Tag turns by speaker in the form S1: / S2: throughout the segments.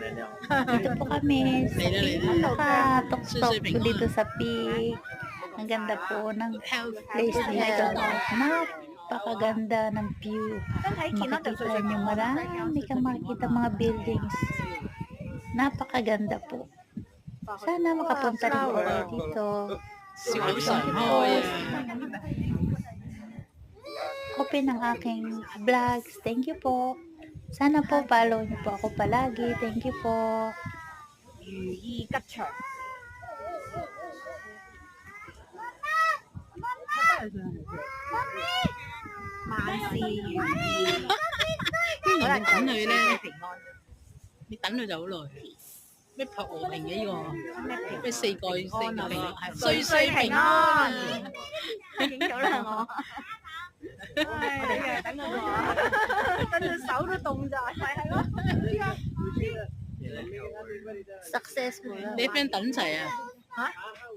S1: Dito po kami sa Peak. Nakatok-tok po dito sa Peak. Ang ganda po ng place dito. Napakaganda ng view. Makikita nyo marami kang makikita mga buildings. Napakaganda po. Sana makapunta rin po kayo dito. Open ang aking vlogs. Thank you po. Sana po follow niyo po ako palagi. Thank you po.
S2: 如意吉祥。萬事如意。可能等佢咧平安。你等佢就好耐。咩朴和平嘅呢個？咩四句歲歲平安。影咗啦我。唉，等佢等隻手都凍咗，係咯。
S1: Successful 啦。
S2: 你 friend 等齊啊？嚇？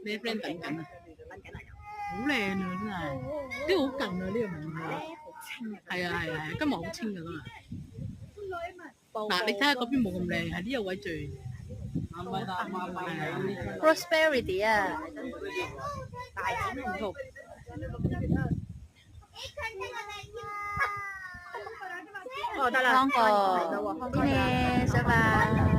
S2: 你 friend 等緊啊？等緊啊！好靚啊，真係，呢個好近啊，呢個文化。好清啊！係啊係啊係，今日好清㗎啦。嗱，你睇下嗰邊冇咁靚，係呢個位最。
S1: Prosperity 啊！
S2: 大展鴻圖。哦，得啦，
S1: 香港，拜拜。